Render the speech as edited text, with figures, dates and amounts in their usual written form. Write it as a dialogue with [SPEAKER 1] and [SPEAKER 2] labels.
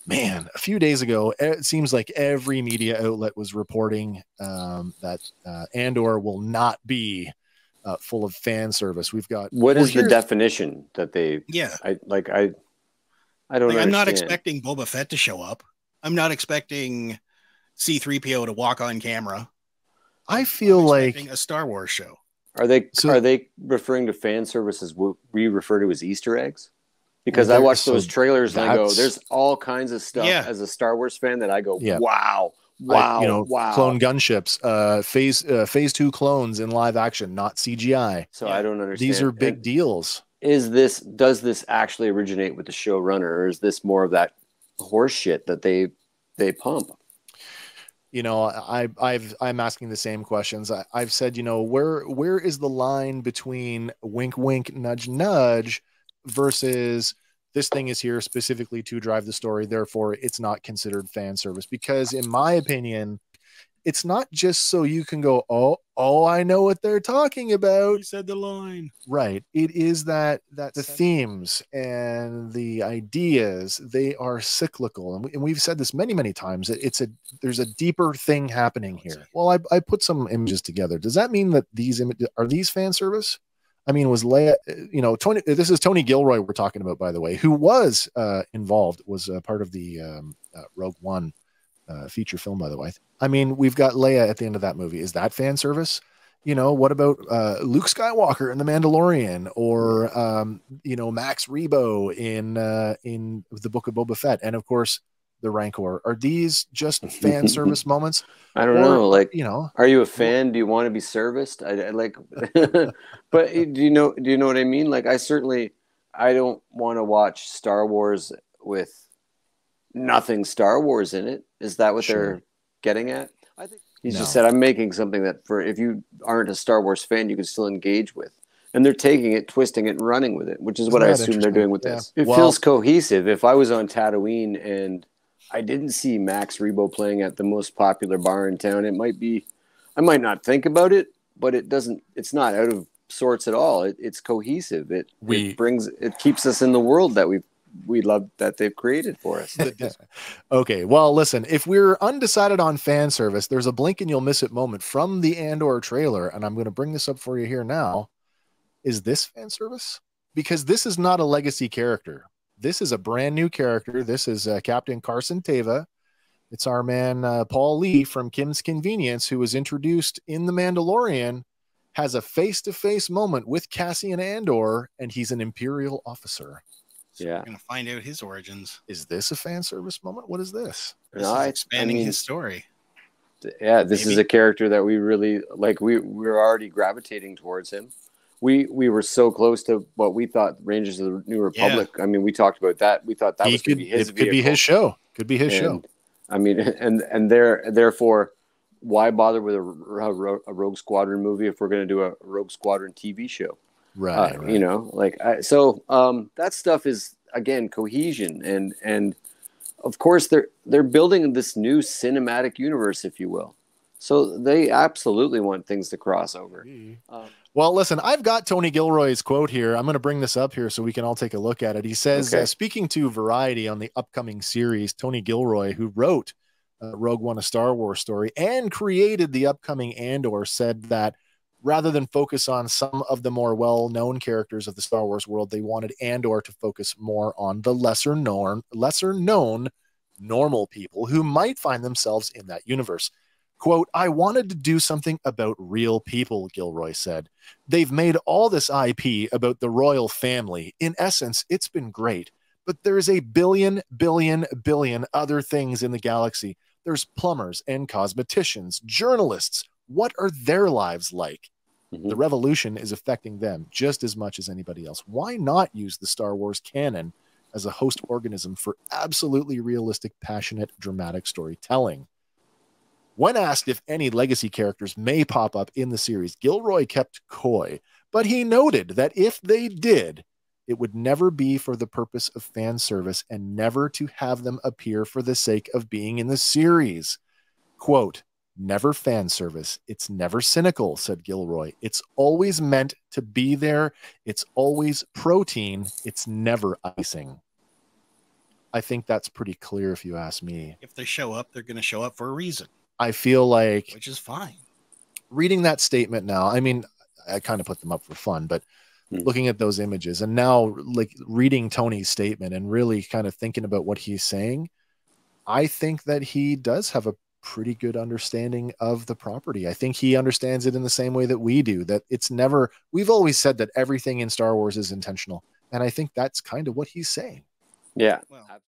[SPEAKER 1] man, a few days ago, it seems like every media outlet was reporting that Andor will not be full of fan service. We've got
[SPEAKER 2] what is the definition that they?
[SPEAKER 3] Yeah,
[SPEAKER 2] I don't
[SPEAKER 3] like, I'm not
[SPEAKER 2] understand.
[SPEAKER 3] expecting Boba Fett to show up. I'm not expecting C-3PO to walk on camera.
[SPEAKER 1] I feel like
[SPEAKER 3] a Star Wars show.
[SPEAKER 2] Are they referring to fan service as what we refer to as Easter eggs? Because I watch those trailers and I go, there's all kinds of stuff as a Star Wars fan that I go, wow.
[SPEAKER 1] Clone gunships, phase 2 clones in live action, not CGI.
[SPEAKER 2] So I don't understand.
[SPEAKER 1] These are big deals.
[SPEAKER 2] Does this actually originate with the showrunner, or is this more of that horse shit that they pump?
[SPEAKER 1] You know, I'm asking the same questions. I've said, you know, where is the line between wink, wink, nudge, nudge versus this thing is here specifically to drive the story, therefore it's not considered fan service? Because in my opinion, it's not just so you can go, oh, I know what they're talking about.
[SPEAKER 3] You said the line.
[SPEAKER 1] Right. It is that the themes and the ideas, they are cyclical. And we've said this many, many times. There's a deeper thing happening here. Well, I put some images together. Does that mean that these images are these fan service? I mean, was Leia, you know, this is Tony Gilroy we're talking about, by the way, who was involved, was part of the Rogue One feature film, by the way. I mean, we've got Leia at the end of that movie. Is that fan service? You know, what about Luke Skywalker in The Mandalorian, or you know, Max Rebo in the Book of Boba Fett, and of course the Rancor? Are these just fan service moments?
[SPEAKER 2] I don't know. Like,
[SPEAKER 1] you know,
[SPEAKER 2] are you a fan? Do you want to be serviced? I like, but do you know what I mean? Like, I don't want to watch Star Wars with nothing Star Wars in it. Is that what they're getting at? I think he's just said, I'm making something that, for if you aren't a Star Wars fan, you can still engage with. And they're taking it, twisting it, and running with it, which is what I assume they're doing with this. It feels cohesive. If I was on Tatooine and I didn't see Max Rebo playing at the most popular bar in town, I might not think about it, but it's not out of sorts at all. It's cohesive. It keeps us in the world that we love, that they've created for us.
[SPEAKER 1] Okay, well, listen, if we're undecided on fan service, there's a blink and you'll miss it moment from the Andor trailer, and I'm going to bring this up for you here now. Is this fan service? Because this is not a legacy character. This is a brand new character. This is Captain Carson Teva. It's our man Paul Lee from Kim's Convenience, who was introduced in The Mandalorian, has a face-to-face moment with Cassian Andor, and he's an Imperial officer.
[SPEAKER 3] So we're going to find out his origins.
[SPEAKER 1] Is this a fan service moment? What is this?
[SPEAKER 3] This is expanding his story.
[SPEAKER 2] Yeah, this is a character that we really like. We're already gravitating towards him. We were so close to what we thought Rangers of the New Republic. Yeah. I mean, we talked about that. We thought that was going to be his vehicle.
[SPEAKER 1] Could be his show. Could be his show.
[SPEAKER 2] I mean, and therefore, why bother with a Rogue Squadron movie if we're going to do a Rogue Squadron TV show?
[SPEAKER 1] Right.
[SPEAKER 2] You know, like that stuff is, again, cohesion, and of course they're building this new cinematic universe, if you will. So they absolutely want things to cross over.
[SPEAKER 1] Well, listen, I've got Tony Gilroy's quote here. I'm going to bring this up here so we can all take a look at it. He says, speaking to Variety on the upcoming series, Tony Gilroy, who wrote Rogue One, a Star Wars story, and created the upcoming Andor, said that rather than focus on some of the more well-known characters of the Star Wars world, they wanted Andor to focus more on the lesser-known normal people who might find themselves in that universe. Quote, I wanted to do something about real people, Gilroy said. They've made all this IP about the royal family. In essence, it's been great. But there's a billion other things in the galaxy. There's plumbers and cosmeticians, journalists. What are their lives like? Mm-hmm. The revolution is affecting them just as much as anybody else. Why not use the Star Wars canon as a host organism for absolutely realistic, passionate, dramatic storytelling? When asked if any legacy characters may pop up in the series, Gilroy kept coy, but he noted that if they did, it would never be for the purpose of fan service and never to have them appear for the sake of being in the series. Quote, never fan service. It's never cynical, said Gilroy. It's always meant to be there. It's always protein. It's never icing. I think that's pretty clear if you ask me.
[SPEAKER 3] If they show up, they're going to show up for a reason.
[SPEAKER 1] I feel like,
[SPEAKER 3] which is fine.
[SPEAKER 1] Reading that statement now, I mean, I kind of put them up for fun, but looking at those images and now like reading Tony's statement and really kind of thinking about what he's saying, I think that he does have a pretty good understanding of the property. I think he understands it in the same way that we do, that it's never, we've always said that everything in Star Wars is intentional. And I think that's kind of what he's saying.
[SPEAKER 2] Yeah.
[SPEAKER 3] Well,